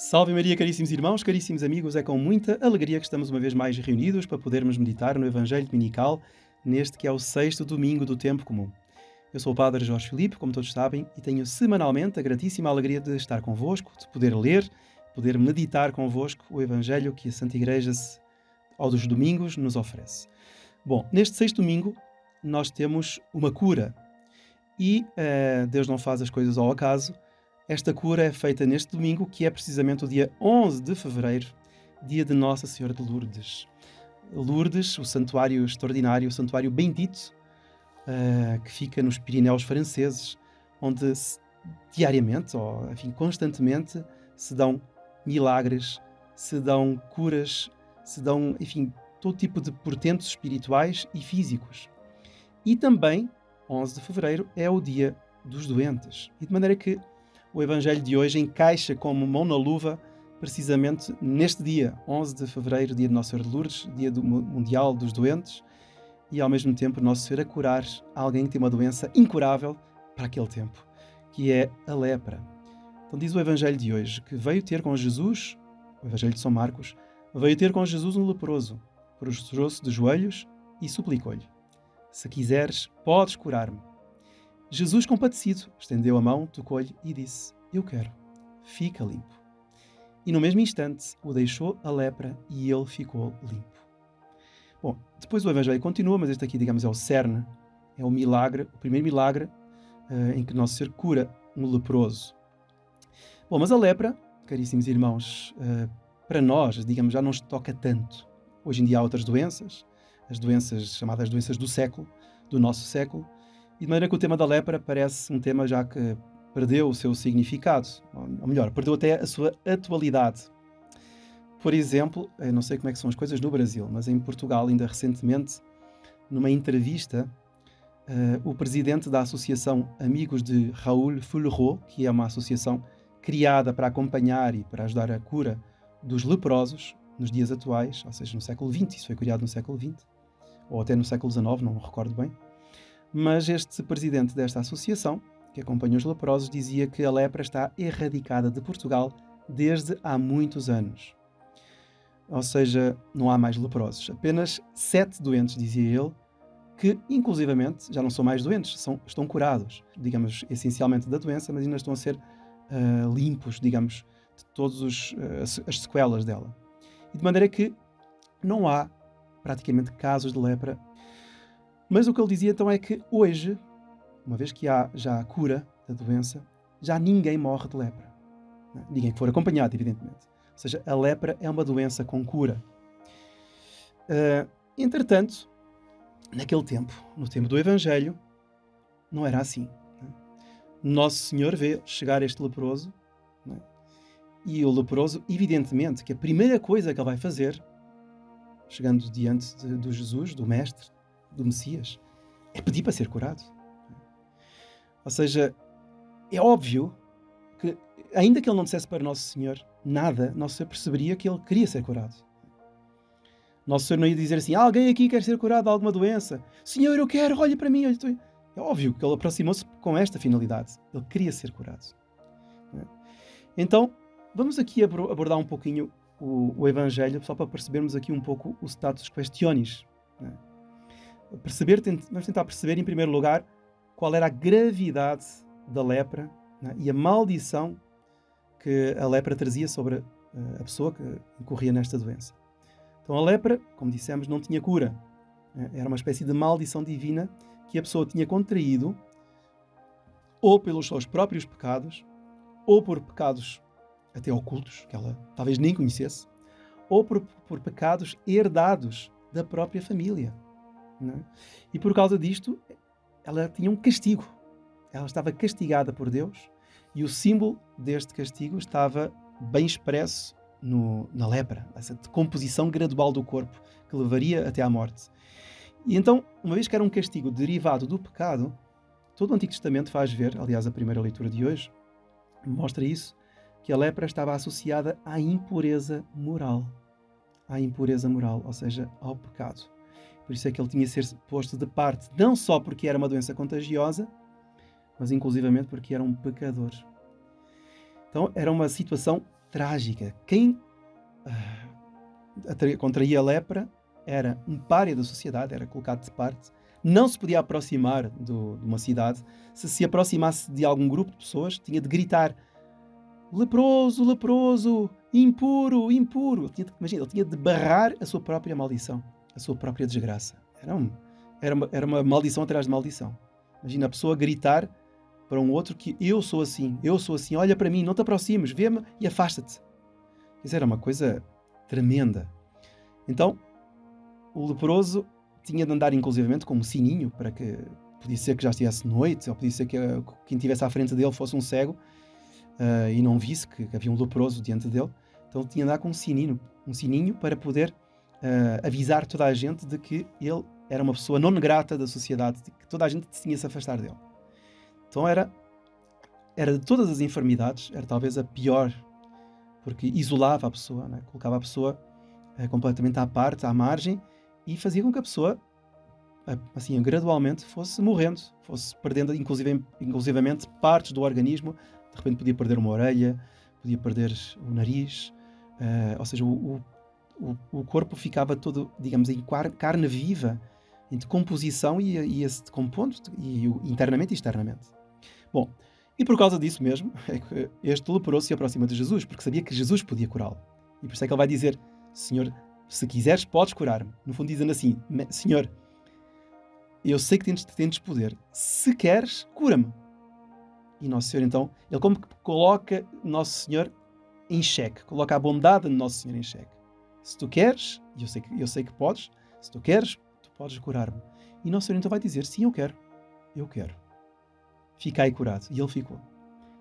Salve Maria, caríssimos irmãos, caríssimos amigos, é com muita alegria que estamos uma vez mais reunidos para podermos meditar no Evangelho Dominical, neste que é o sexto domingo do Tempo Comum. Eu sou o Padre Jorge Filipe, como todos sabem, e tenho semanalmente a gratíssima alegria de estar convosco, de poder ler, poder meditar convosco o Evangelho que a Santa Igreja, aos domingos, nos oferece. Bom, neste sexto domingo nós temos uma cura e Deus não faz as coisas ao acaso. Esta cura é feita neste domingo, que é precisamente o dia 11 de fevereiro, dia de Nossa Senhora de Lourdes. Lourdes, o santuário extraordinário, o santuário bendito, que fica nos Pirineus franceses, onde diariamente, ou enfim, constantemente, se dão milagres, se dão curas, se dão, enfim, todo tipo de portentos espirituais e físicos. E também, 11 de fevereiro, é o dia dos doentes. E de maneira que o Evangelho de hoje encaixa como mão na luva precisamente neste dia, 11 de fevereiro, dia de Nossa Senhora de Lourdes, dia mundial dos doentes, e ao mesmo tempo Nosso Senhor a curar alguém que tem uma doença incurável para aquele tempo, que é a lepra. Então diz o Evangelho de hoje que veio ter com Jesus, o Evangelho de São Marcos, veio ter com Jesus um leproso, prostrou-se de joelhos e suplicou-lhe: "Se quiseres, podes curar-me." Jesus, compadecido, estendeu a mão, tocou-lhe e disse: "Eu quero, fica limpo." E no mesmo instante o deixou a lepra e ele ficou limpo. Bom, depois o Evangelho continua, mas este aqui, digamos, é o cerne, é o milagre, o primeiro milagre em que Nosso Senhor cura um leproso. Bom, mas a lepra, caríssimos irmãos, para nós, digamos, já não nos toca tanto. Hoje em dia há outras doenças, as doenças chamadas doenças do século, do nosso século, e de maneira que o tema da lepra parece um tema já que perdeu o seu significado, ou melhor, perdeu até a sua atualidade. Por exemplo, eu não sei como é que são as coisas no Brasil, mas em Portugal, ainda recentemente, numa entrevista, o presidente da Associação Amigos de Raul Fullerot, que é uma associação criada para acompanhar e para ajudar a cura dos leprosos nos dias atuais, ou seja, no século XX, isso foi criado no século XX, ou até no século XIX, não me recordo bem. Mas este presidente desta associação, que acompanha os leprosos, dizia que a lepra está erradicada de Portugal desde há muitos anos. Ou seja, não há mais leprosos. Apenas 7 doentes, dizia ele, que inclusivamente já não são mais doentes, estão curados, digamos, essencialmente da doença, mas ainda estão a ser limpos, digamos, de todas as sequelas dela. E de maneira que não há praticamente casos de lepra. Mas o que ele dizia então é que hoje, uma vez que há já a cura da doença, já ninguém morre de lepra. Ninguém que for acompanhado, evidentemente. Ou seja, a lepra é uma doença com cura. Entretanto, naquele tempo, no tempo do Evangelho, não era assim. Nosso Senhor vê chegar este leproso, e o leproso, evidentemente, que a primeira coisa que ele vai fazer, chegando diante do Jesus, do Mestre, do Messias, é pedir para ser curado. Ou seja, é óbvio que, ainda que ele não dissesse para Nosso Senhor nada, Nosso Senhor perceberia que ele queria ser curado. Nosso Senhor não ia dizer assim: alguém aqui quer ser curado de alguma doença? Senhor, eu quero, olha para mim. É óbvio que ele aproximou-se com esta finalidade. Ele queria ser curado. Então, vamos aqui abordar um pouquinho o Evangelho, só para percebermos aqui um pouco o status questionis. Vamos tentar perceber, em primeiro lugar, qual era a gravidade da lepra, e a maldição que a lepra trazia sobre a pessoa que incorria nesta doença. Então a lepra, como dissemos, não tinha cura. Era uma espécie de maldição divina que a pessoa tinha contraído ou pelos seus próprios pecados, ou por pecados até ocultos, que ela talvez nem conhecesse, ou por pecados herdados da própria família. E por causa disto, ela tinha um castigo. Ela estava castigada por Deus, e o símbolo deste castigo estava bem expresso na lepra, essa decomposição gradual do corpo que levaria até à morte. E então, uma vez que era um castigo derivado do pecado, todo o Antigo Testamento faz ver, aliás, a primeira leitura de hoje mostra isso, que a lepra estava associada à impureza moral. À impureza moral, ou seja, ao pecado. Por isso é que ele tinha de ser posto de parte, não só porque era uma doença contagiosa, mas inclusivamente porque era um pecador. Então era uma situação trágica. Quem contraía a lepra era um pária da sociedade, era colocado de parte, não se podia aproximar de uma cidade. Se aproximasse de algum grupo de pessoas, tinha de gritar: leproso, leproso, impuro, impuro. Imagina, ele tinha de barrar a sua própria maldição, a sua própria desgraça. Era uma maldição atrás de maldição. Imagina a pessoa gritar para um outro que eu sou assim, olha para mim, não te aproximes, vê-me e afasta-te. Isso era uma coisa tremenda. Então, o leproso tinha de andar inclusivamente com um sininho, para que podia ser que já estivesse noite, ou podia ser que quem estivesse à frente dele fosse um cego e não visse que havia um leproso diante dele. Então tinha de andar com um sininho para poder avisar toda a gente de que ele era uma pessoa não grata da sociedade, de que toda a gente tinha de se afastar dele. Então era de todas as enfermidades, era talvez a pior, porque isolava a pessoa, né? Colocava a pessoa completamente à parte, à margem, e fazia com que a pessoa, assim, gradualmente fosse morrendo, fosse perdendo inclusivamente partes do organismo. De repente podia perder uma orelha, podia perder o nariz, ou seja, o corpo ficava todo, digamos, em carne viva, em decomposição, e ia-se decompondo internamente e externamente. Bom, e por causa disso mesmo, é que este leproso se aproxima de Jesus, porque sabia que Jesus podia curá-lo. E por isso é que ele vai dizer: Senhor, se quiseres, podes curar-me. No fundo, dizendo assim: Senhor, eu sei que tens poder. Se queres, cura-me. E Nosso Senhor, então, ele como que coloca Nosso Senhor em xeque, coloca a bondade de Nosso Senhor em xeque. Se tu queres, e eu sei que podes, se tu queres, tu podes curar-me. E Nosso Senhor então vai dizer: sim, eu quero. Ficai curado. E ele ficou.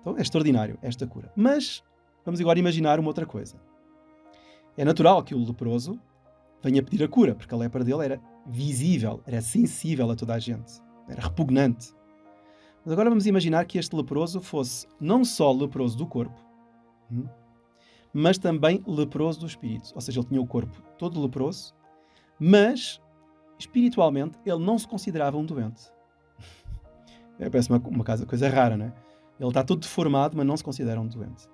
Então é extraordinário esta cura. Mas vamos agora imaginar uma outra coisa. É natural que o leproso venha pedir a cura, porque a lepra dele era visível, era sensível a toda a gente, era repugnante. Mas agora vamos imaginar que este leproso fosse não só leproso do corpo, mas também leproso do espírito. Ou seja, ele tinha o corpo todo leproso, mas espiritualmente ele não se considerava um doente. Parece uma coisa rara, não é? Ele está todo deformado, mas não se considera um doente.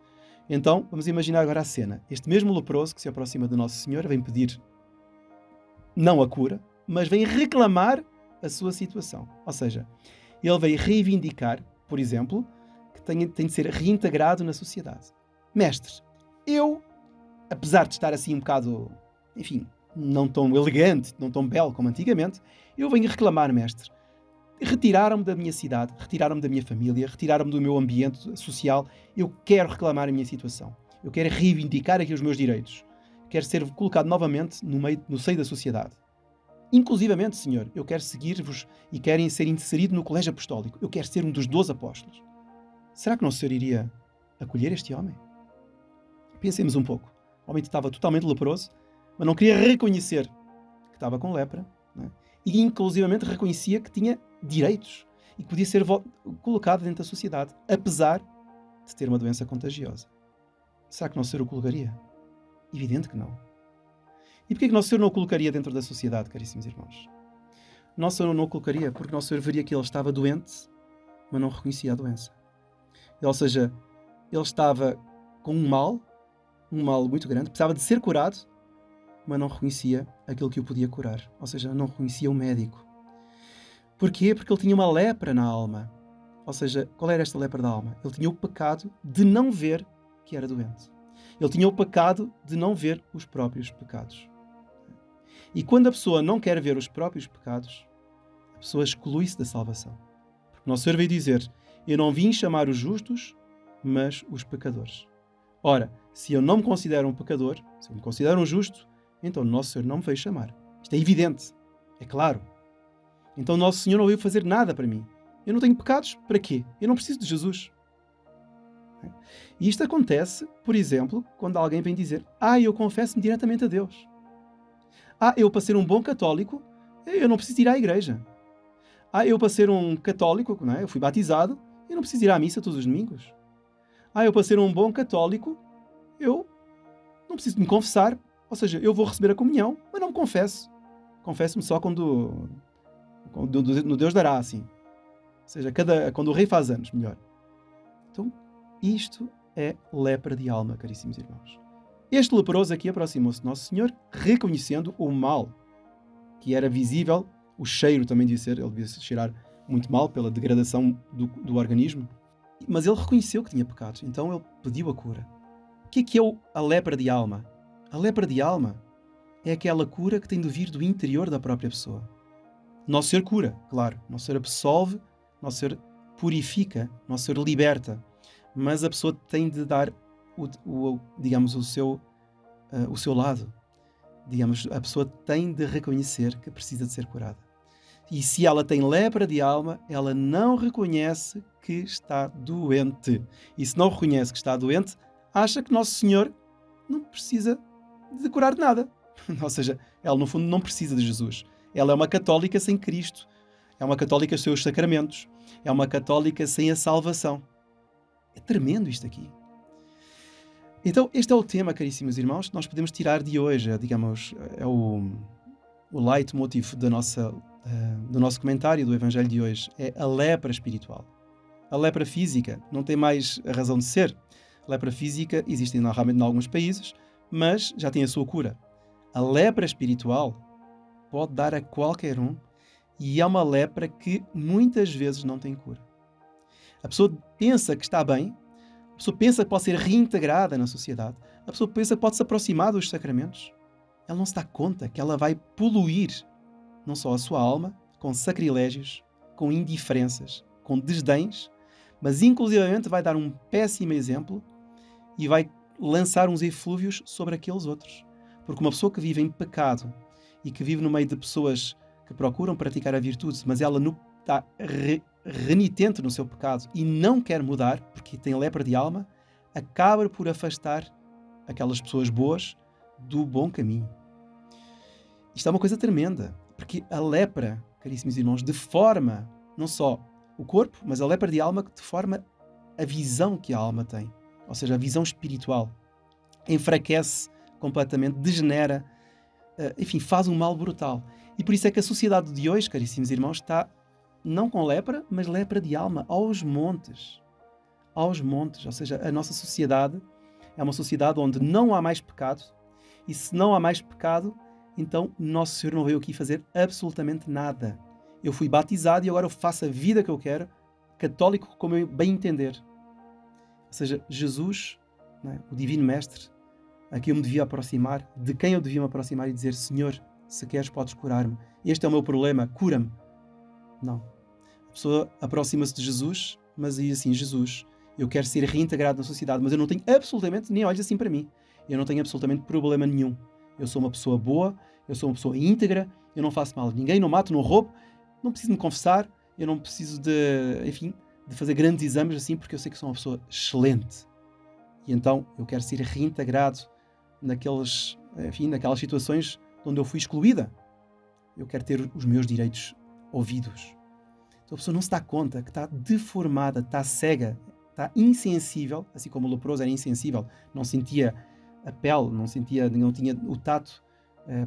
Então, vamos imaginar agora a cena. Este mesmo leproso que se aproxima de Nosso Senhor vem pedir não a cura, mas vem reclamar a sua situação. Ou seja, ele vem reivindicar, por exemplo, que tem de ser reintegrado na sociedade. Mestre, eu, apesar de estar assim um bocado, enfim, não tão elegante, não tão belo como antigamente, eu venho reclamar, mestre. Retiraram-me da minha cidade, retiraram-me da minha família, retiraram-me do meu ambiente social. Eu quero reclamar a minha situação. Eu quero reivindicar aqui os meus direitos. Quero ser colocado novamente no seio da sociedade. Inclusivamente, Senhor, eu quero seguir-vos e quero ser inserido no colégio apostólico. Eu quero ser um dos 12 apóstolos. Será que Nosso Senhor iria acolher este homem? Pensemos um pouco. O homem estava totalmente leproso, mas não queria reconhecer que estava com lepra, né? E inclusivamente reconhecia que tinha direitos e que podia ser colocado dentro da sociedade, apesar de ter uma doença contagiosa. Será que Nosso Senhor o colocaria? Evidente que não. E porquê que Nosso Senhor não o colocaria dentro da sociedade, caríssimos irmãos? Nosso Senhor não o colocaria porque Nosso Senhor veria que ele estava doente, mas não reconhecia a doença. Ou seja, ele estava com um mal muito grande, precisava de ser curado, mas não reconhecia aquilo que o podia curar. Ou seja, não reconhecia o médico. Porquê? Porque ele tinha uma lepra na alma. Ou seja, qual era esta lepra da alma? Ele tinha o pecado de não ver que era doente. Ele tinha o pecado de não ver os próprios pecados. E quando a pessoa não quer ver os próprios pecados, a pessoa exclui-se da salvação. Porque Nosso Senhor veio dizer: eu não vim chamar os justos, mas os pecadores. Ora, se eu não me considero um pecador, se eu me considero um justo, então Nosso Senhor não me veio chamar. Isto é evidente, é claro. Então Nosso Senhor não veio fazer nada para mim. Eu não tenho pecados, para quê? Eu não preciso de Jesus. E isto acontece, por exemplo, quando alguém vem dizer: eu confesso-me diretamente a Deus. Eu para ser um bom católico, eu não preciso ir à igreja. Eu para ser um católico, não é? Eu fui batizado, eu não preciso ir à missa todos os domingos. Eu para ser um bom católico, eu não preciso de me confessar. Ou seja, eu vou receber a comunhão, mas não me confesso. Confesso-me só quando no Deus dará, assim. Ou seja, quando o rei faz anos, melhor. Então, isto é lepra de alma, caríssimos irmãos. Este leproso aqui aproximou-se de Nosso Senhor, reconhecendo o mal que era visível, o cheiro também devia ser, ele devia cheirar muito mal pela degradação do organismo, mas ele reconheceu que tinha pecados, então ele pediu a cura. O que é a lepra de alma? A lepra de alma é aquela cura que tem de vir do interior da própria pessoa. Nosso Senhor cura, claro, Nosso Senhor absolve, Nosso Senhor purifica, Nosso Senhor liberta, mas a pessoa tem de dar digamos, o seu lado. Digamos, a pessoa tem de reconhecer que precisa de ser curada. E se ela tem lepra de alma, ela não reconhece que está doente. E se não reconhece que está doente, acha que Nosso Senhor não precisa de curar de nada. Ou seja, ela no fundo não precisa de Jesus. Ela é uma católica sem Cristo. É uma católica sem os sacramentos. É uma católica sem a salvação. É tremendo isto aqui. Então, este é o tema, caríssimos irmãos, que nós podemos tirar de hoje. Digamos, é o leitmotiv do nosso comentário do Evangelho de hoje. É a lepra espiritual. A lepra física não tem mais a razão de ser. A lepra física existe realmente em alguns países, mas já tem a sua cura. A lepra espiritual pode dar a qualquer um e é uma lepra que muitas vezes não tem cura. A pessoa pensa que está bem, a pessoa pensa que pode ser reintegrada na sociedade, a pessoa pensa que pode se aproximar dos sacramentos. Ela não se dá conta que ela vai poluir não só a sua alma, com sacrilégios, com indiferenças, com desdéns, mas inclusivamente vai dar um péssimo exemplo e vai lançar uns eflúvios sobre aqueles outros. Porque uma pessoa que vive em pecado e que vive no meio de pessoas que procuram praticar a virtude, mas ela está renitente no seu pecado e não quer mudar, porque tem lepra de alma, acaba por afastar aquelas pessoas boas do bom caminho. Isto é uma coisa tremenda, porque a lepra, caríssimos irmãos, deforma não só o corpo, mas a lepra de alma deforma a visão que a alma tem, ou seja, a visão espiritual. Enfraquece completamente, degenera, enfim, faz um mal brutal. E por isso é que a sociedade de hoje, caríssimos irmãos, está não com lepra, mas lepra de alma, aos montes. Aos montes. Ou seja, a nossa sociedade é uma sociedade onde não há mais pecado, e se não há mais pecado, então Nosso Senhor não veio aqui fazer absolutamente nada. Eu fui batizado e agora eu faço a vida que eu quero, católico como eu bem entender. Ou seja, Jesus, não é, o Divino Mestre, a quem eu me devia aproximar, de quem eu devia me aproximar e dizer: Senhor, se queres podes curar-me. Este é o meu problema, cura-me. Não. A pessoa aproxima-se de Jesus, mas diz assim: Jesus, eu quero ser reintegrado na sociedade, mas eu não tenho absolutamente, nem olhes assim para mim, eu não tenho absolutamente problema nenhum. Eu sou uma pessoa boa, eu sou uma pessoa íntegra, eu não faço mal a ninguém, não mato, não roubo, não preciso me confessar, eu não preciso de fazer grandes exames assim, porque eu sei que sou uma pessoa excelente. E então eu quero ser reintegrado naquelas situações onde eu fui excluída. Eu quero ter os meus direitos ouvidos. Então a pessoa não se dá conta que está deformada, está cega, está insensível, assim como o leproso era insensível, não sentia a pele, não tinha o tato,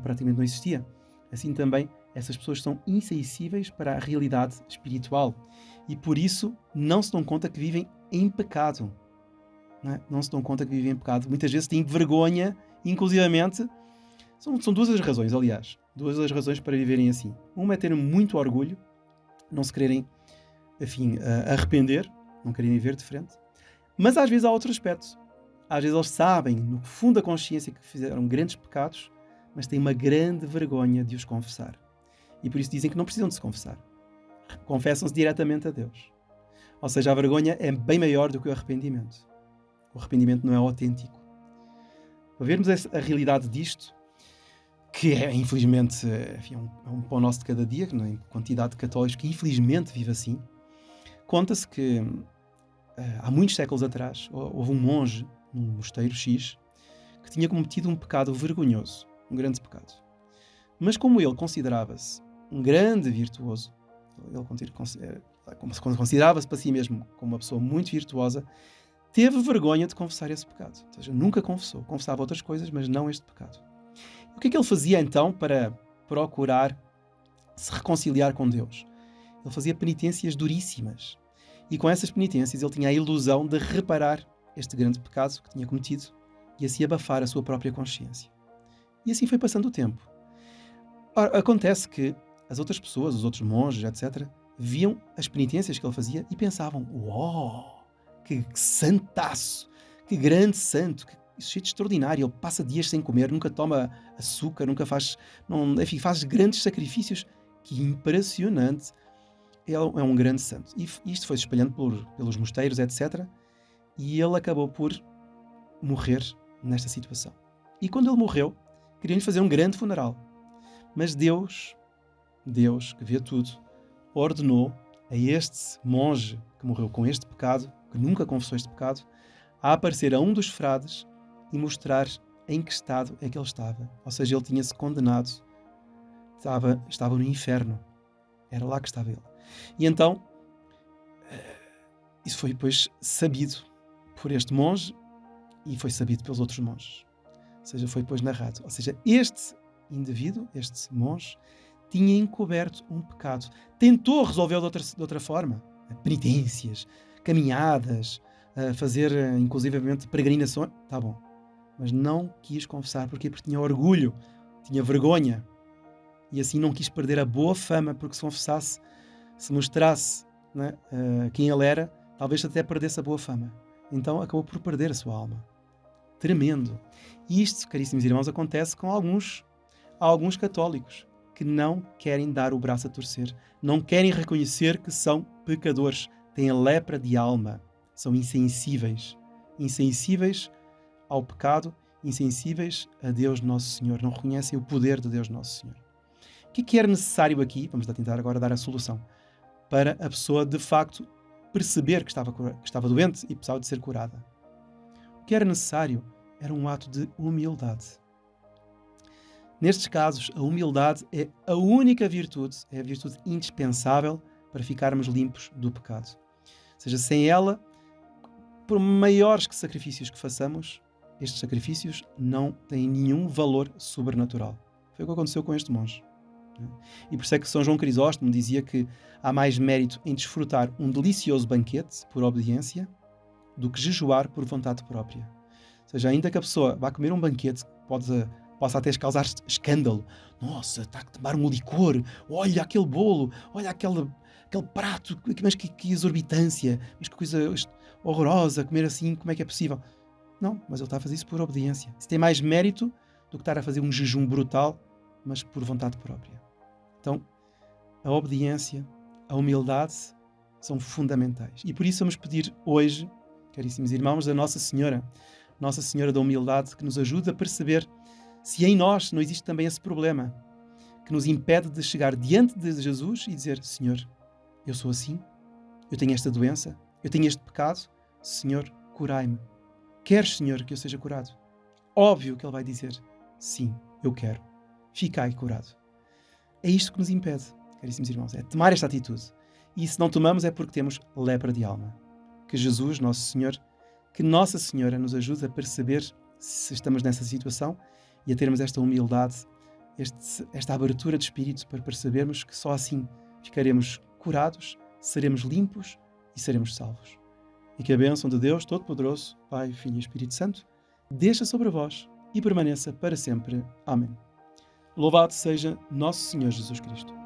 praticamente não existia. Assim também essas pessoas são insensíveis para a realidade espiritual e por isso não se dão conta que vivem em pecado. Não se dão conta que vivem em pecado. Muitas vezes têm vergonha, inclusivamente. São duas as razões, aliás. Duas as razões para viverem assim. Uma é terem muito orgulho, não se quererem, arrepender, não querem viver de frente. Mas às vezes há outro aspecto. Às vezes eles sabem, no fundo da consciência, que fizeram grandes pecados, mas têm uma grande vergonha de os confessar. E por isso dizem que não precisam de se confessar. Confessam-se diretamente a Deus. Ou seja, a vergonha é bem maior do que o arrependimento. O arrependimento não é autêntico. Para vermos a realidade disto, que é, infelizmente, é um pão nosso de cada dia, que a quantidade de católicos que infelizmente vive assim, conta-se que há muitos séculos atrás houve um monge num mosteiro X que tinha cometido um pecado vergonhoso, um grande pecado. Mas como ele considerava-se um grande virtuoso, ele considerava-se para si mesmo como uma pessoa muito virtuosa, teve vergonha de confessar esse pecado. Ou seja, nunca confessou. Confessava outras coisas, mas não este pecado. O que é que ele fazia então para procurar se reconciliar com Deus? Ele fazia penitências duríssimas. E com essas penitências ele tinha a ilusão de reparar este grande pecado que tinha cometido e assim abafar a sua própria consciência. E assim foi passando o tempo. Ora, acontece que as outras pessoas, os outros monges, etc., viam as penitências que ele fazia e pensavam: uau, que santaço, que grande santo, que sujeito extraordinário, ele passa dias sem comer, nunca toma açúcar, nunca faz, não, enfim, faz grandes sacrifícios, que impressionante, ele é um grande santo. E isto foi se espalhando pelos mosteiros, etc., e ele acabou por morrer nesta situação. E quando ele morreu, queriam-lhe fazer um grande funeral. Mas Deus, que vê tudo, ordenou a este monge que morreu com este pecado, que nunca confessou este pecado, a aparecer a um dos frades e mostrar em que estado é que ele estava. Ou seja, ele tinha-se condenado, estava no inferno. Era lá que estava ele. E então, isso foi depois sabido por este monge e foi sabido pelos outros monges. Ou seja, foi depois narrado. Ou seja, este indivíduo, este monge, tinha encoberto um pecado. Tentou resolvê-lo de outra forma. Penitências, caminhadas, fazer inclusivamente peregrinações. Tá bom. Mas não quis confessar. Porquê? Porque tinha orgulho, tinha vergonha. E assim não quis perder a boa fama, porque se confessasse, se mostrasse, né, quem ele era, talvez até perdesse a boa fama. Então acabou por perder a sua alma. Tremendo. E isto, caríssimos irmãos, acontece com alguns católicos que não querem dar o braço a torcer, não querem reconhecer que são pecadores, têm a lepra de alma, são insensíveis ao pecado, insensíveis a Deus Nosso Senhor, não reconhecem o poder de Deus Nosso Senhor. O que era necessário aqui? Vamos tentar agora dar a solução para a pessoa de facto perceber que estava doente e precisava de ser curada. O que era necessário era um ato de humildade. Nestes casos, a humildade é a única virtude, é a virtude indispensável para ficarmos limpos do pecado. Ou seja, sem ela, por maiores sacrifícios que façamos, estes sacrifícios não têm nenhum valor sobrenatural. Foi o que aconteceu com este monge. E por isso é que São João Crisóstomo dizia que há mais mérito em desfrutar um delicioso banquete por obediência do que jejuar por vontade própria. Ou seja, ainda que a pessoa vá comer um banquete, possa até causar escândalo. Nossa, está a tomar um licor. Olha aquele bolo. Olha aquele prato. Mas que exorbitância. Mas que coisa horrorosa. Comer assim, como é que é possível? Não, mas ele está a fazer isso por obediência. Isso tem mais mérito do que estar a fazer um jejum brutal, mas por vontade própria. Então, a obediência, a humildade são fundamentais. E por isso vamos pedir hoje, caríssimos irmãos, a Nossa Senhora da Humildade, que nos ajude a perceber se em nós não existe também esse problema que nos impede de chegar diante de Jesus e dizer: Senhor, eu sou assim, eu tenho esta doença, eu tenho este pecado, Senhor, curai-me. Queres, Senhor, que eu seja curado? Óbvio que Ele vai dizer: sim, eu quero. Ficai curado. É isto que nos impede, caríssimos irmãos, é tomar esta atitude. E se não tomamos é porque temos lepra de alma. Que Jesus, Nosso Senhor, que Nossa Senhora nos ajude a perceber se estamos nessa situação e a termos esta humildade, esta abertura de espírito para percebermos que só assim ficaremos curados, seremos limpos e seremos salvos. E que a bênção de Deus Todo-Poderoso, Pai, Filho e Espírito Santo, desça sobre vós e permaneça para sempre. Amém. Louvado seja Nosso Senhor Jesus Cristo.